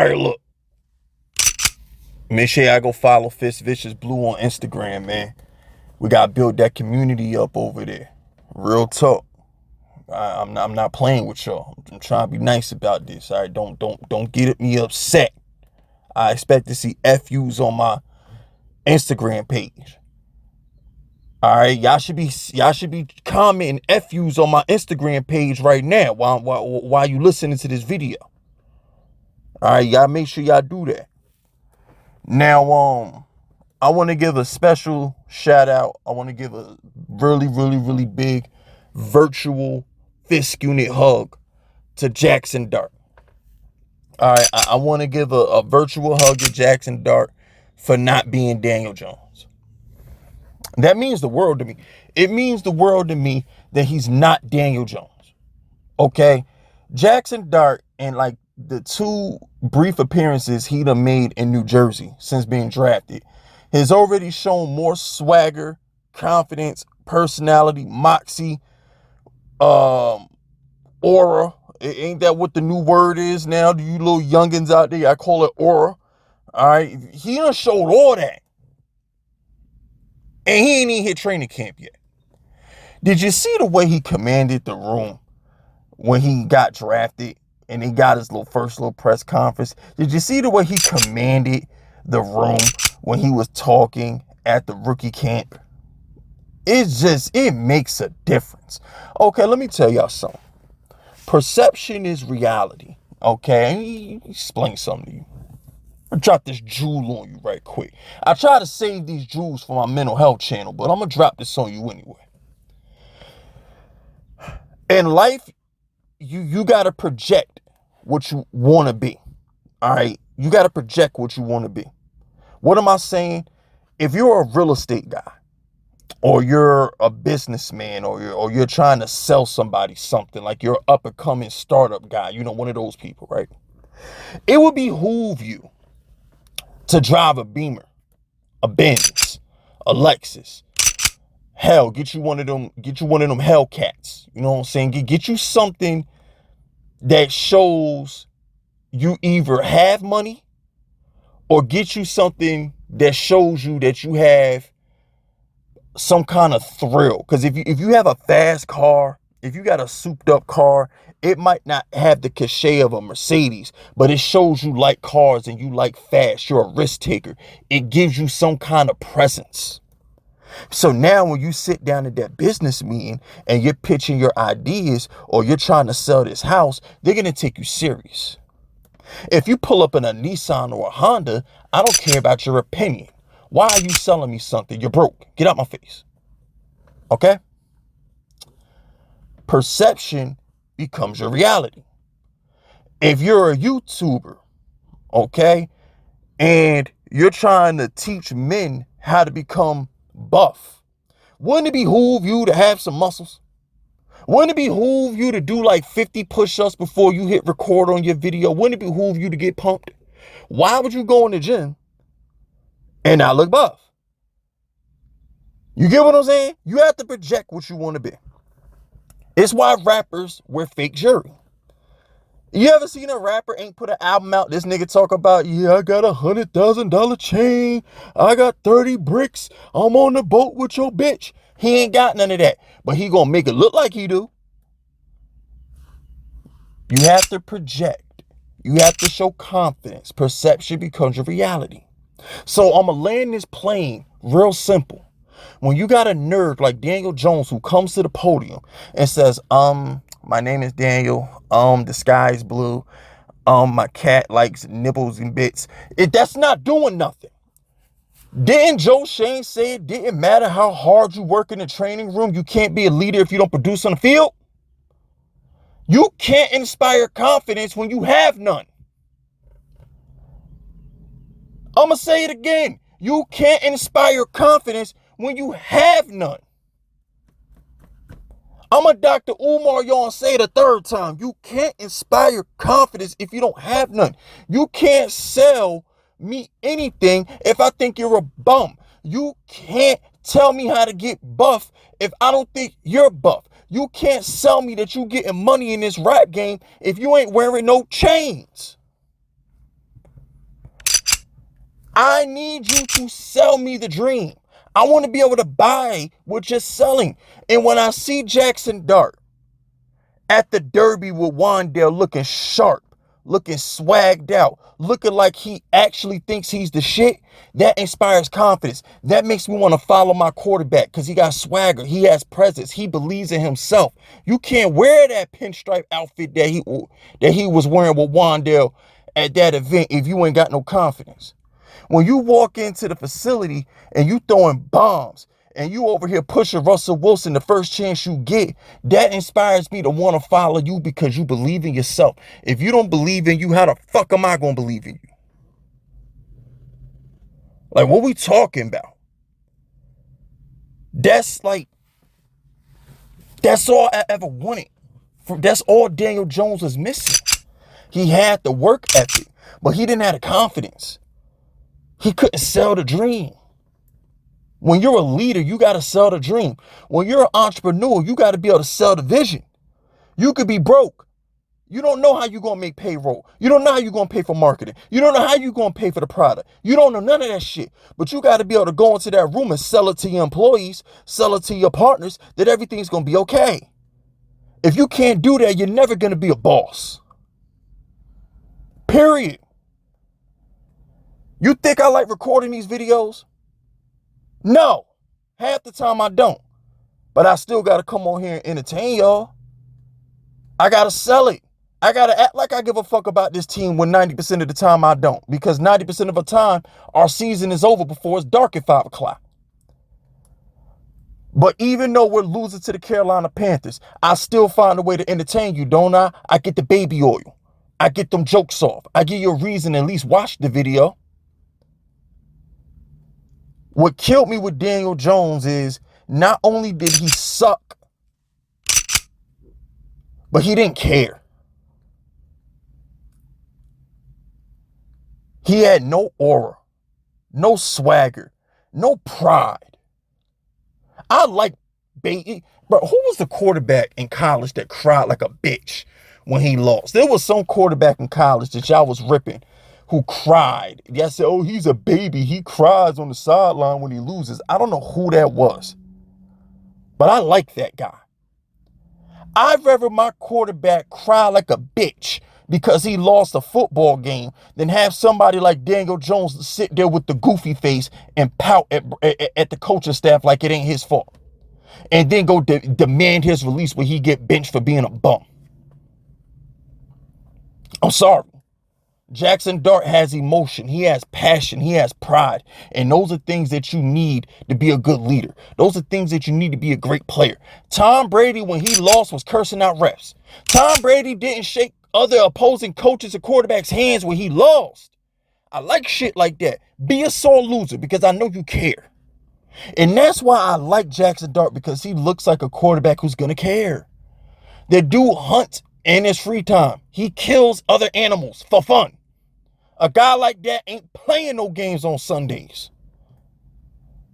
right, look. Make sure y'all go follow FiskViciousBlue on Instagram, man. We got to build that community up over there. Real talk. I'm not playing with y'all. I'm trying to be nice about this. All right, don't get me upset. I expect to see FUs on my Instagram page. All right, y'all should be commenting FUs on my Instagram page right now while you listening to this video. All right, y'all make sure y'all do that. Now, I want to give a special shout out. I want to give a really big virtual fist unit hug to Jaxson Dart. All right, I want to give a virtual hug to Jaxson Dart for not being Daniel Jones. That means the world to me. It means the world to me that he's not Daniel Jones. Okay? Jaxson Dart, and like the 2 brief appearances he done made in New Jersey since being drafted, has already shown more swagger, confidence, personality, moxie, aura. Ain't that what the new word is now? To you little youngins out there, I call it aura. All right, he done showed all that. And he ain't even hit training camp yet. Did you see the way he commanded the room when he got drafted and he got his first press conference? Did you see the way he commanded the room when he was talking at the rookie camp? It makes a difference. Okay, let me tell y'all something. Perception is reality. Okay, let me explain something to you. I'll drop this jewel on you right quick. I try to save these jewels for my mental health channel, but I'm going to drop this on you anyway. In life, you got to project what you want to be. All right? You got to project what you want to be. What am I saying? If you're a real estate guy, or you're a businessman, or you're trying to sell somebody something, like you're an up-and-coming startup guy, one of those people, right? It would behoove you to drive a Beamer, a Benz, a Lexus. Hell, get you one of them Hellcats. You know what I'm saying? Get you something that shows you either have money, or get you something that shows you that you have some kind of thrill. Because if you have a fast car, if you got a souped up car, it might not have the cachet of a Mercedes, but it shows you like cars and you like fast. You're a risk taker. It gives you some kind of presence. So now when you sit down at that business meeting and you're pitching your ideas, or you're trying to sell this house, they're going to take you serious. If you pull up in a Nissan or a Honda, I don't care about your opinion. Why are you selling me something? You're broke. Get out my face. Okay? Perception becomes your reality. If you're a YouTuber, okay, and you're trying to teach men how to become buff, wouldn't it behoove you to have some muscles? Wouldn't it behoove you to do like 50 push-ups before you hit record on your video? Wouldn't it behoove you to get pumped? Why would you go in the gym and not look buff? You get what I'm saying? You have to project what you want to be. It's why rappers wear fake jewelry. You ever seen a rapper ain't put an album out? This nigga talk about, yeah, I got $100,000 chain. I got 30 bricks. I'm on the boat with your bitch. He ain't got none of that, but he gonna make it look like he do. You have to project. You have to show confidence. Perception becomes your reality. So I'm gonna land this plane real simple. When you got a nerd like Daniel Jones who comes to the podium and says, my name is Daniel, the sky is blue, my cat likes nibbles and bits, that's not doing nothing. Didn't Joe Shane say it didn't matter how hard you work in the training room, you can't be a leader if you don't produce on the field? You can't inspire confidence when you have none. I'm going to say it again. You can't inspire confidence when you have none. I'm a Dr. Umar Yon say it a third time. You can't inspire confidence if you don't have none. You can't sell me anything if I think you're a bum. You can't tell me how to get buff if I don't think you're buff. You can't sell me that you getting money in this rap game if you ain't wearing no chains. I need you to sell me the dream. I want to be able to buy what you're selling. And when I see Jaxson Dart at the Derby with Wandale looking sharp, looking swagged out, looking like he actually thinks he's the shit, that inspires confidence. That makes me want to follow my quarterback because he got swagger. He has presence. He believes in himself. You can't wear that pinstripe outfit that he was wearing with Wandale at that event if you ain't got no confidence. When you walk into the facility and you throwing bombs and you over here pushing Russell Wilson the first chance you get, that inspires me to want to follow you because you believe in yourself. If you don't believe in you, how the fuck am I going to believe in you? Like, what we talking about? That's all I ever wanted. That's all Daniel Jones was missing. He had the work ethic, but he didn't have the confidence. He couldn't sell the dream. When you're a leader, you got to sell the dream. When you're an entrepreneur, you got to be able to sell the vision. You could be broke. You don't know how you're going to make payroll. You don't know how you're going to pay for marketing. You don't know how you're going to pay for the product. You don't know none of that shit. But you got to be able to go into that room and sell it to your employees, sell it to your partners, that everything's going to be okay. If you can't do that, you're never going to be a boss. Period. You think I like recording these videos? No. Half the time I don't. But I still got to come on here and entertain y'all. I got to sell it. I got to act like I give a fuck about this team when 90% of the time I don't. Because 90% of the time, our season is over before it's dark at 5 o'clock. But even though we're losing to the Carolina Panthers, I still find a way to entertain you, don't I? I get the baby oil. I get them jokes off. I give you a reason to at least watch the video. What killed me with Daniel Jones is not only did he suck, but he didn't care. He had no aura, no swagger, no pride. I like Baby, but who was the quarterback in college that cried like a bitch when he lost? There was some quarterback in college that y'all was ripping who cried. Y'all said, oh, he's a baby. He cries on the sideline when he loses. I don't know who that was, but I like that guy. I'd rather my quarterback cry like a bitch because he lost a football game than have somebody like Daniel Jones sit there with the goofy face and pout at the coaching staff like it ain't his fault. And then go demand his release where he get benched for being a bum. I'm sorry. Jaxson Dart has emotion. He has passion. He has pride. And those are things that you need to be a good leader. Those are things that you need to be a great player. Tom Brady, when he lost, was cursing out refs. Tom Brady didn't shake other opposing coaches or quarterbacks' hands when he lost. I like shit like that. Be a sore loser because I know you care. And that's why I like Jaxson Dart, because he looks like a quarterback who's going to care. The dude hunts in his free time. He kills other animals for fun. A guy like that ain't playing no games on Sundays.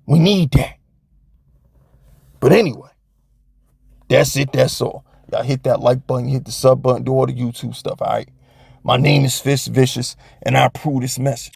We need that. But anyway, that's it. That's all. Y'all hit that like button, hit the sub button, do all the YouTube stuff, all right? My name is FiskVicious, and I approve this message.